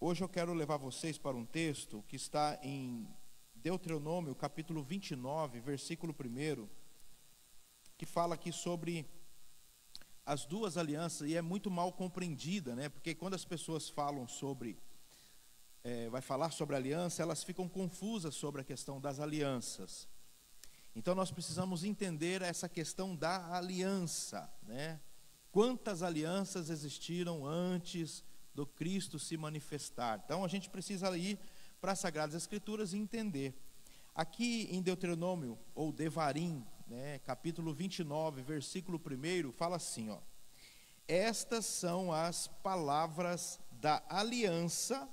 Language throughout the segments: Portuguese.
Hoje eu quero levar vocês para um texto que está em Deuteronômio, capítulo 29, versículo 1, que fala aqui sobre as duas alianças, e é muito mal compreendida, né? Porque quando as pessoas falam sobre, vai falar sobre aliança, elas ficam confusas sobre a questão das alianças. Então nós precisamos entender essa questão da aliança, né? Quantas alianças existiram antes do Cristo se manifestar? Então a gente precisa ir para as Sagradas Escrituras e entender. Aqui em Deuteronômio, ou Devarim, né, capítulo 29, versículo 1, fala assim, ó: estas são as palavras da aliança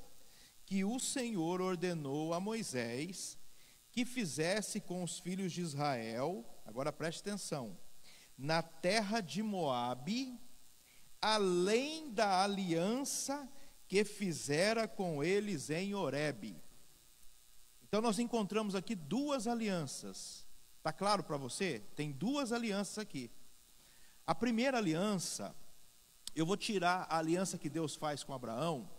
que o Senhor ordenou a Moisés que fizesse com os filhos de Israel, agora preste atenção, na terra de Moabe, além da aliança que fizera com eles em Horebe. Então nós encontramos aqui duas alianças. Está claro para você? Tem duas alianças aqui. A primeira aliança, eu vou tirar a aliança que Deus faz com Abraão,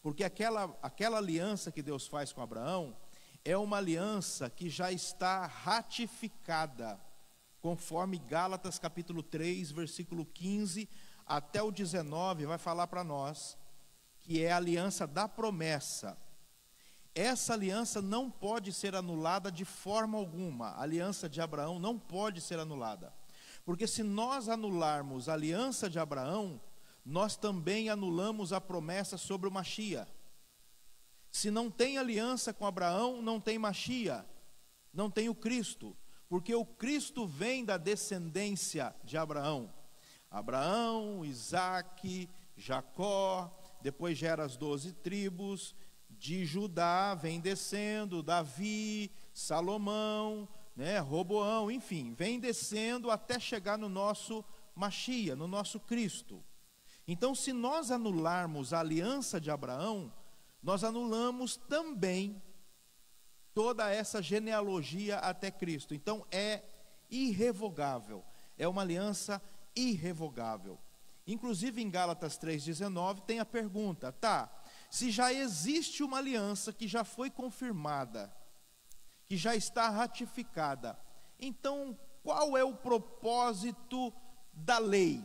porque aquela aliança que Deus faz com Abraão é uma aliança que já está ratificada, conforme Gálatas capítulo 3, versículo 15 até o 19, vai falar para nós, que é a aliança da promessa. Essa aliança não pode ser anulada de forma alguma. A aliança de Abraão não pode ser anulada, porque se nós anularmos a aliança de Abraão, nós também anulamos a promessa sobre o Machia. Se não tem aliança com Abraão, não tem Machia, não tem o Cristo, porque o Cristo vem da descendência de Abraão. Abraão, Isaque, Jacó, depois gera as 12 tribos, de Judá vem descendo, Davi, Salomão, né, Roboão, enfim, vem descendo até chegar no nosso Machia, no nosso Cristo. Então, se nós anularmos a aliança de Abraão, nós anulamos também toda essa genealogia até Cristo. Então é irrevogável, é uma aliança irrevogável. Inclusive em Gálatas 3,19 tem a pergunta, se já existe uma aliança que já foi confirmada, que já está ratificada, então qual é o propósito da lei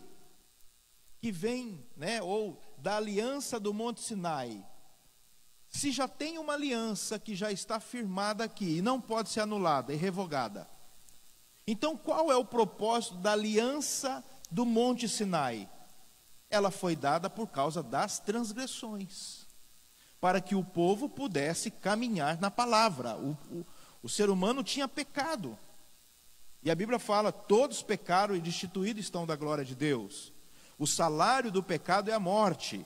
que vem, né, ou da aliança do Monte Sinai? Se já tem uma aliança que já está firmada aqui e não pode ser anulada e revogada, então qual é o propósito da aliança do Monte Sinai? Ela foi dada por causa das transgressões, para que o povo pudesse caminhar na palavra. O ser humano tinha pecado, e a Bíblia fala, todos pecaram e destituídos estão da glória de Deus. O salário do pecado é a morte.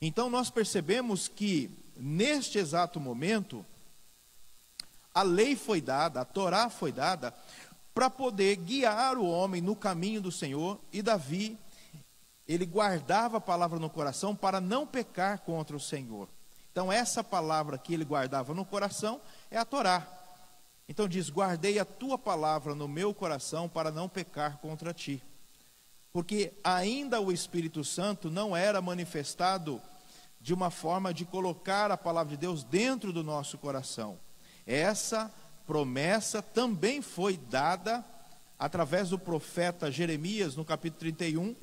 Então nós percebemos que neste exato momento a lei foi dada, a Torá foi dada para poder guiar o homem no caminho do Senhor. E Davi, ele guardava a palavra no coração para não pecar contra o Senhor. Então essa palavra que ele guardava no coração é a Torá. Então diz, guardei a tua palavra no meu coração para não pecar contra ti. Porque ainda o Espírito Santo não era manifestado de uma forma de colocar a palavra de Deus dentro do nosso coração. Essa promessa também foi dada através do profeta Jeremias, no capítulo 31,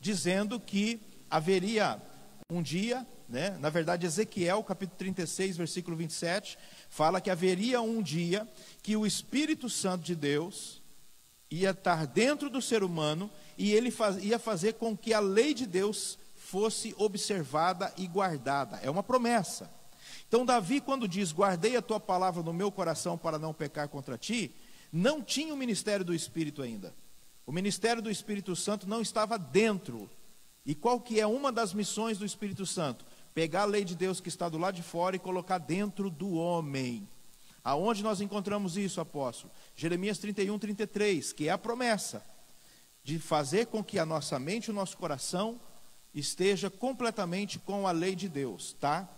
dizendo que haveria um dia, né, na verdade Ezequiel, capítulo 36, versículo 27, fala que haveria um dia que o Espírito Santo de Deus ia estar dentro do ser humano e ele ia fazer com que a lei de Deus fosse observada e guardada. É uma promessa. Então Davi, quando diz, guardei a tua palavra no meu coração para não pecar contra ti, não tinha o ministério do Espírito ainda. O ministério do Espírito Santo não estava dentro. E qual que é uma das missões do Espírito Santo? Pegar a lei de Deus que está do lado de fora e colocar dentro do homem. Aonde nós encontramos isso, apóstolo? Jeremias 31, 33, que é a promessa de fazer com que a nossa mente e o nosso coração esteja completamente com a lei de Deus, tá?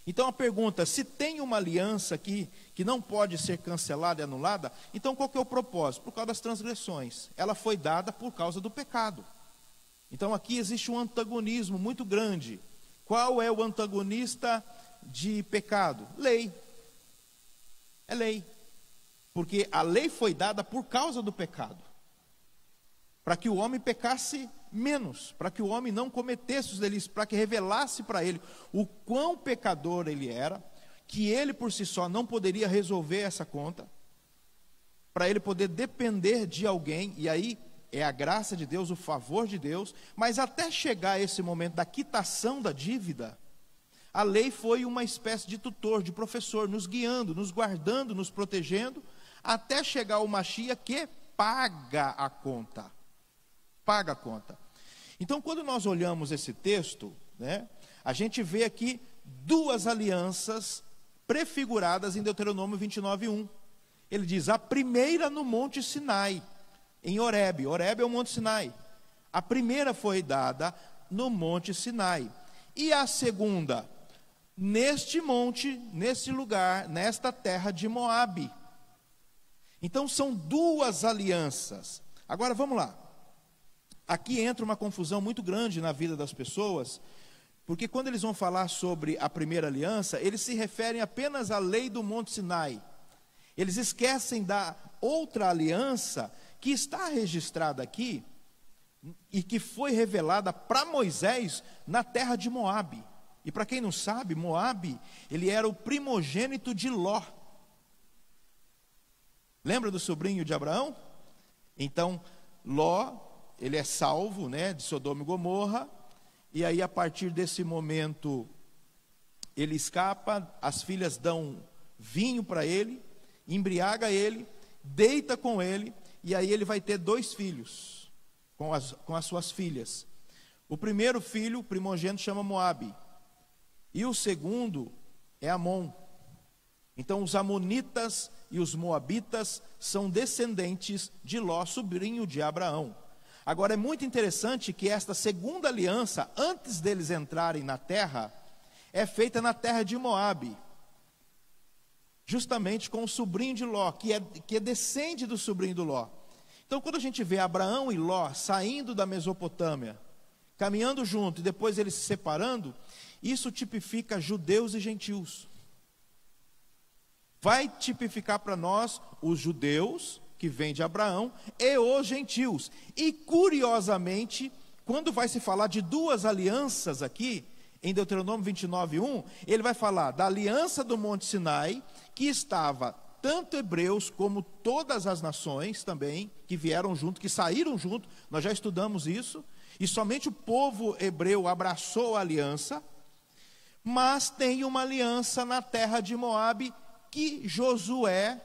Então a pergunta, se tem uma aliança aqui que não pode ser cancelada e anulada, então qual que é o propósito? Por causa das transgressões. Ela foi dada por causa do pecado. Então aqui existe um antagonismo muito grande. Qual é o antagonista de pecado? Lei. É lei. Porque a lei foi dada por causa do pecado. Para que o homem pecasse menos, para que o homem não cometesse os delitos, para que revelasse para ele o quão pecador ele era, que ele por si só não poderia resolver essa conta, para ele poder depender de alguém, e aí é a graça de Deus, o favor de Deus, mas até chegar a esse momento da quitação da dívida, a lei foi uma espécie de tutor, de professor, nos guiando, nos guardando, nos protegendo, até chegar o Mashiach que paga a conta. Paga a conta. Então, quando nós olhamos esse texto, né, a gente vê aqui duas alianças prefiguradas em Deuteronômio 29:1. Ele diz: a primeira no Monte Sinai, em Horebe. Horebe é o Monte Sinai. A primeira foi dada no Monte Sinai. E a segunda, neste monte, nesse lugar, nesta terra de Moabe. Então são duas alianças. Agora vamos lá. Aqui entra uma confusão muito grande na vida das pessoas, porque quando eles vão falar sobre a primeira aliança, eles se referem apenas à lei do Monte Sinai. Eles esquecem da outra aliança que está registrada aqui e que foi revelada para Moisés na terra de Moabe. E para quem não sabe, Moabe, ele era o primogênito de Ló. Lembra do sobrinho de Abraão? Então, Ló, ele é salvo, né, de Sodoma e Gomorra, e aí a partir desse momento, ele escapa, as filhas dão vinho para ele, embriaga ele, deita com ele, e aí ele vai ter 2 filhos, com as suas filhas. O primeiro filho, o primogênito, chama Moabe, e o segundo é Amon. Então os amonitas e os moabitas são descendentes de Ló, sobrinho de Abraão. Agora é muito interessante que esta segunda aliança, antes deles entrarem na terra, é feita na terra de Moabe, justamente com o sobrinho de Ló, que é descende do sobrinho do Ló. Então quando a gente vê Abraão e Ló saindo da Mesopotâmia, caminhando junto e depois eles se separando, isso tipifica judeus e gentios. Vai tipificar para nós os judeus, que vêm de Abraão, e os gentios. E curiosamente, quando vai se falar de duas alianças aqui, em Deuteronômio 29:1, ele vai falar da aliança do Monte Sinai, que estava tanto hebreus como todas as nações também, que vieram junto, que saíram junto, nós já estudamos isso, e somente o povo hebreu abraçou a aliança, mas tem uma aliança na terra de Moabe, que Josué,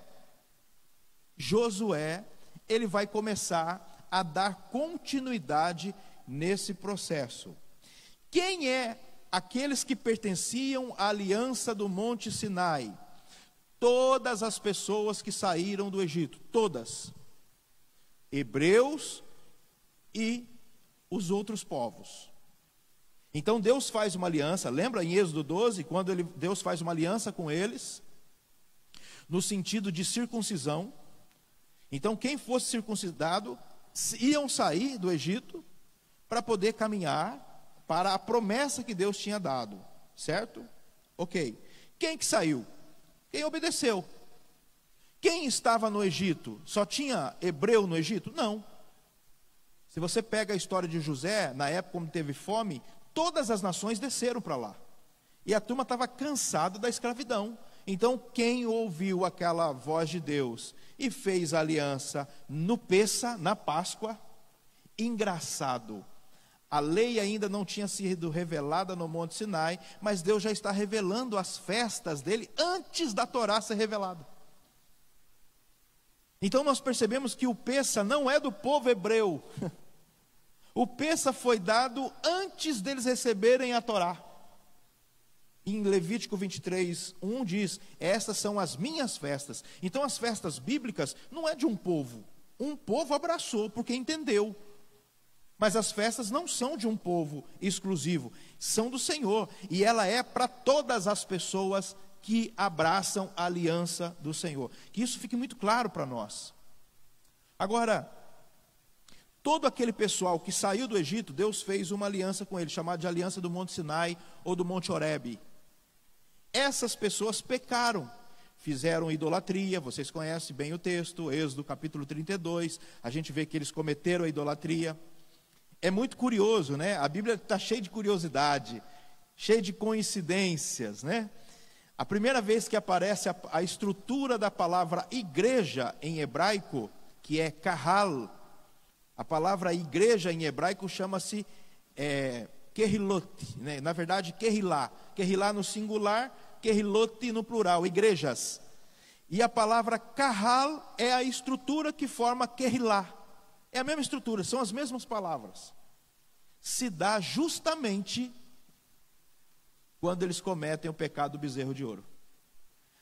ele vai começar a dar continuidade nesse processo. Quem é aqueles que pertenciam à aliança do Monte Sinai? Todas as pessoas que saíram do Egito, todas. Hebreus e os outros povos. Então Deus faz uma aliança, lembra em Êxodo 12, quando Deus faz uma aliança com eles, no sentido de circuncisão. Então quem fosse circuncidado, iam sair do Egito, para poder caminhar para a promessa que Deus tinha dado, certo? Ok. Quem que saiu? Quem obedeceu. Quem estava no Egito? Só tinha hebreu no Egito? Não. Se você pega a história de José, na época quando teve fome, todas as nações desceram para lá. E a turma estava cansada da escravidão. Então, quem ouviu aquela voz de Deus e fez aliança no Pêssah, na Páscoa, engraçado, a lei ainda não tinha sido revelada no Monte Sinai, mas Deus já está revelando as festas dele antes da Torá ser revelada. Então nós percebemos que o Pêssah não é do povo hebreu. O Pêssah foi dado antes deles receberem a Torá. Em Levítico 23:1 diz: estas são as minhas festas. Então as festas bíblicas não é de um povo abraçou porque entendeu. Mas as festas não são de um povo exclusivo, são do Senhor, e ela é para todas as pessoas que abraçam a aliança do Senhor. Que isso fique muito claro para nós. Agora, todo aquele pessoal que saiu do Egito, Deus fez uma aliança com ele, chamada de aliança do Monte Sinai ou do Monte Horebe. Essas pessoas pecaram, fizeram idolatria, vocês conhecem bem o texto, Êxodo capítulo 32, a gente vê que eles cometeram a idolatria. É muito curioso, né? A Bíblia está cheia de curiosidade, cheia de coincidências, né? A primeira vez que aparece a estrutura da palavra igreja em hebraico, que é kahal, a palavra igreja em hebraico chama-se kehilot, né? Na verdade kehilá, kehilá no singular, kehilot no plural, igrejas. E a palavra kahal é a estrutura que forma kehilá. É a mesma estrutura, são as mesmas palavras. Se dá justamente quando eles cometem o pecado do bezerro de ouro.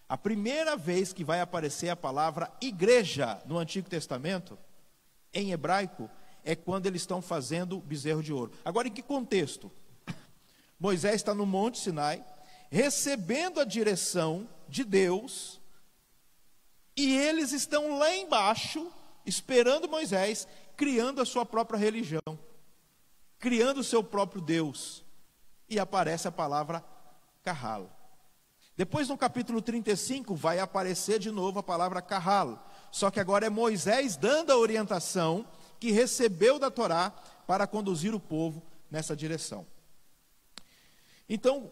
A primeira vez que vai aparecer a palavra igreja no Antigo Testamento, em hebraico, é quando eles estão fazendo bezerro de ouro. Agora, em que contexto? Moisés está no Monte Sinai, recebendo a direção de Deus, e eles estão lá embaixo, esperando Moisés, criando a sua própria religião, criando o seu próprio Deus. E aparece a palavra kahal. Depois no capítulo 35 vai aparecer de novo a palavra kahal. Só que agora é Moisés dando a orientação que recebeu da Torá para conduzir o povo nessa direção. Então,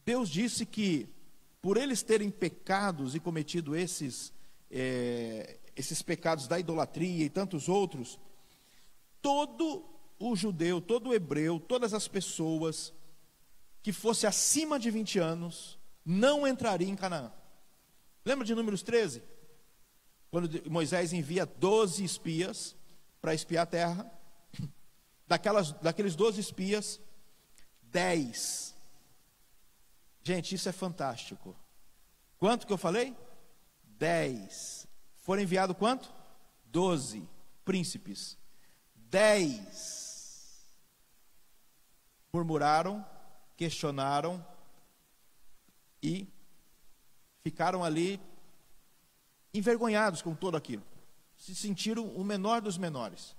Deus disse que por eles terem pecados e cometido esses pecados da idolatria e tantos outros, todo o judeu, todo o hebreu, todas as pessoas que fosse acima de 20 anos, não entraria em Canaã. Lembra de Números 13? Quando Moisés envia 12 espias para espiar a terra. Daqueles 12 espias, 10. Gente, isso é fantástico. Quanto que eu falei? 10. Foram enviados quanto? 12 príncipes. 10 murmuraram, questionaram e ficaram ali envergonhados com tudo aquilo. Se sentiram o menor dos menores.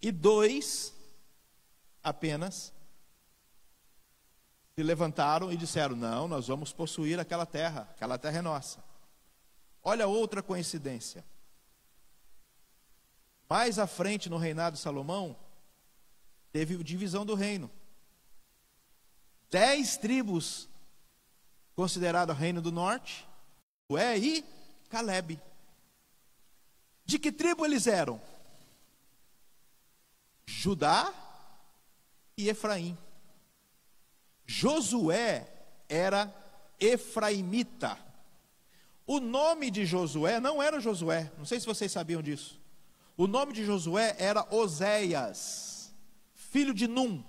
E 2 apenas se levantaram e disseram: não, nós vamos possuir aquela terra é nossa. Olha outra coincidência. Mais à frente, no reinado de Salomão, teve divisão do reino. 10 tribos consideradas reino do norte, Josué e Calebe. De que tribo eles eram? Judá e Efraim. Josué era efraimita. O nome de Josué não era Josué, não sei se vocês sabiam disso. O nome de Josué era Oséias, filho de Num.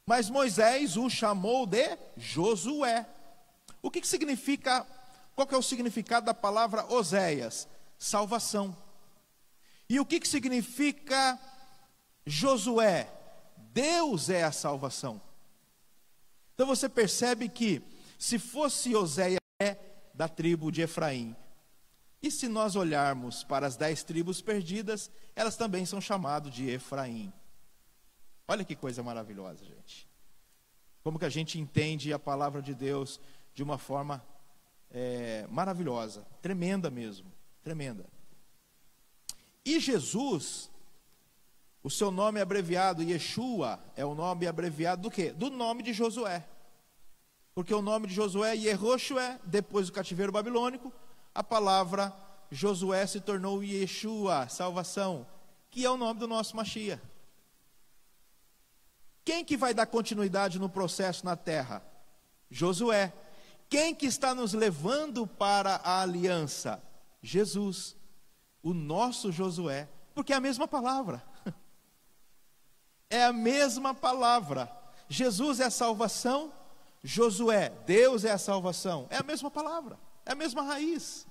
Mas Moisés o chamou de Josué. O que significa, qual que é o significado da palavra Oséias? Salvação. E o que significa Josué? Deus é a salvação. Então você percebe que, se fosse Oséias da tribo de Efraim, e se nós olharmos para as 10 tribos perdidas, elas também são chamadas de Efraim. Olha que coisa maravilhosa, gente. Como que a gente entende a palavra de Deus de uma forma maravilhosa, tremenda mesmo, tremenda. E Jesus, o seu nome abreviado, Yeshua, é o nome abreviado do quê? Do nome de Josué. Porque o nome de Josué é Yehoshua, depois do cativeiro babilônico, a palavra Josué se tornou Yeshua, salvação, que é o nome do nosso Mashiach. Quem que vai dar continuidade no processo na terra? Josué. Quem que está nos levando para a aliança? Jesus, o nosso Josué, porque é a mesma palavra. É a mesma palavra. Jesus é a salvação, Josué, Deus é a salvação. É a mesma palavra, é a mesma raiz,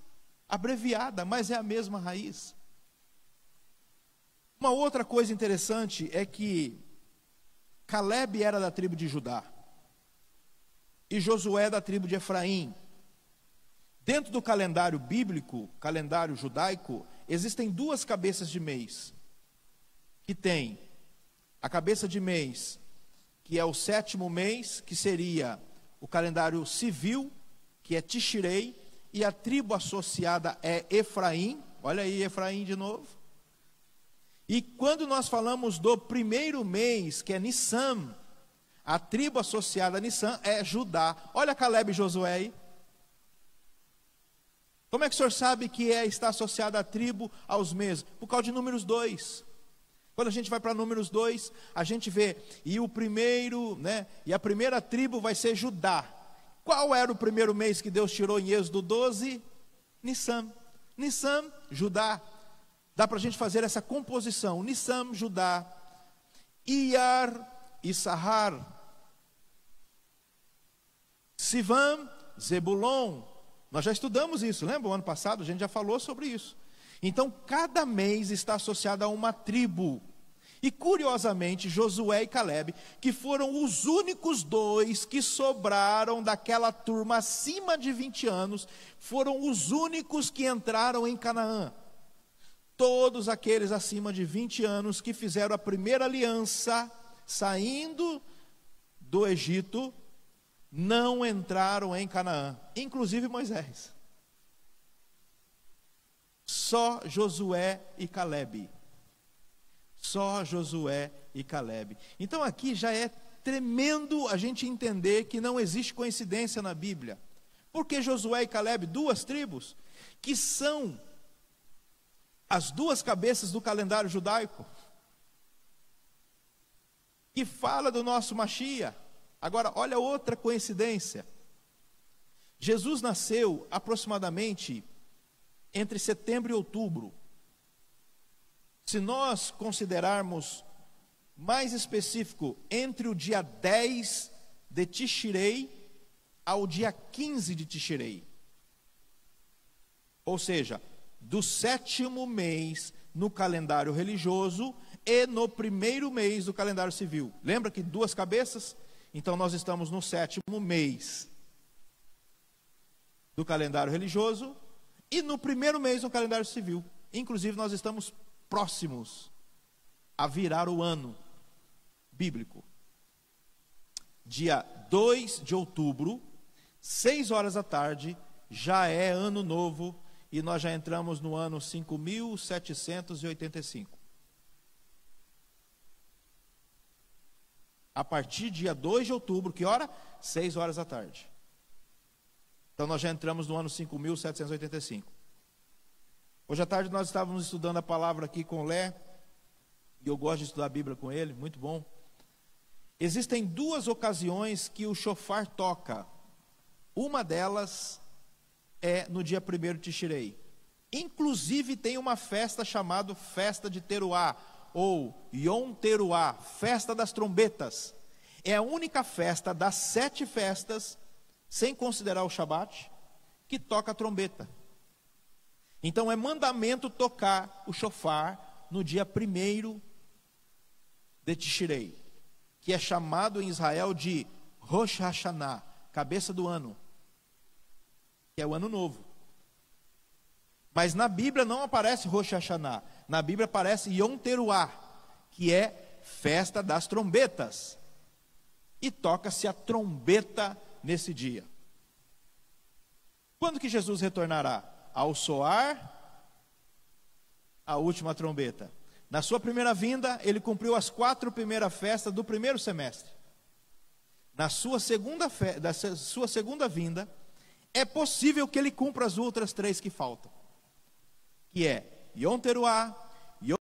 abreviada, mas é a mesma raiz. Uma outra coisa interessante é que Calebe era da tribo de Judá e Josué da tribo de Efraim. Dentro do calendário bíblico, calendário judaico, existem duas cabeças de mês, que tem a cabeça de mês, que é o 7º mês, que seria o calendário civil, que é Tishrei, e a tribo associada é Efraim. Olha aí Efraim de novo. E quando nós falamos do primeiro mês, que é Nissan, a tribo associada a Nissan é Judá. Olha Calebe e Josué aí. Como é que o senhor sabe que está associada a tribo aos meses? Por causa de Números 2. Quando a gente vai para Números 2, a gente vê, e o primeiro, e a primeira tribo vai ser Judá. Qual era o primeiro mês que Deus tirou em Êxodo 12? Nissan. Nissan, Judá. Dá para a gente fazer essa composição. Nissan, Judá. Iyar, Issahar. Sivan, Zebulon. Nós já estudamos isso, lembra? O ano passado a gente já falou sobre isso. Então, cada mês está associado a uma tribo. E, curiosamente, Josué e Calebe, que foram os únicos 2 que sobraram daquela turma acima de 20 anos, foram os únicos que entraram em Canaã. Todos aqueles acima de 20 anos que fizeram a primeira aliança, saindo do Egito, não entraram em Canaã, inclusive Moisés. Só Josué e Calebe. Só Josué e Calebe. Então aqui já é tremendo a gente entender que não existe coincidência na Bíblia. Porque Josué e Calebe, 2 tribos, que são as 2 cabeças do calendário judaico, que fala do nosso Mashiach. Agora, olha outra coincidência. Jesus nasceu aproximadamente entre setembro e outubro. Se nós considerarmos mais específico, entre o dia 10 de Tishrei ao dia 15 de Tishrei. Ou seja, do 7º mês no calendário religioso e no primeiro mês do calendário civil. Lembra que 2 cabeças? Então nós estamos no 7º mês do calendário religioso e no primeiro mês do calendário civil. Inclusive nós estamos próximos a virar o ano bíblico. Dia 2 de outubro, 6 horas da tarde, já é ano novo e nós já entramos no ano 5785. A partir do dia 2 de outubro, que hora? 6 horas da tarde. Então nós já entramos no ano 5785. Hoje à tarde nós estávamos estudando a palavra aqui com o Lé, e eu gosto de estudar a Bíblia com ele, muito bom. Existem 2 ocasiões que o shofar toca. Uma delas é no dia 1º de Tishrei. Inclusive tem uma festa chamada Festa de Teruá, ou Yom Teruá, Festa das Trombetas. É a única festa das 7 festas, sem considerar o Shabat, que toca a trombeta. Então é mandamento tocar o shofar no dia 1º de Tishrei, que é chamado em Israel de Rosh Hashanah, cabeça do ano, que é o ano novo. Mas na Bíblia não aparece Rosh Hashanah, na Bíblia aparece Yom Teruá, que é festa das trombetas, e toca-se a trombeta nesse dia. Quando que Jesus retornará? Ao soar a última trombeta. Na sua primeira vinda, ele cumpriu as 4 primeiras festas do primeiro semestre. Na sua segunda vinda, é possível que ele cumpra as outras 3 que faltam, que é Yom Teruá,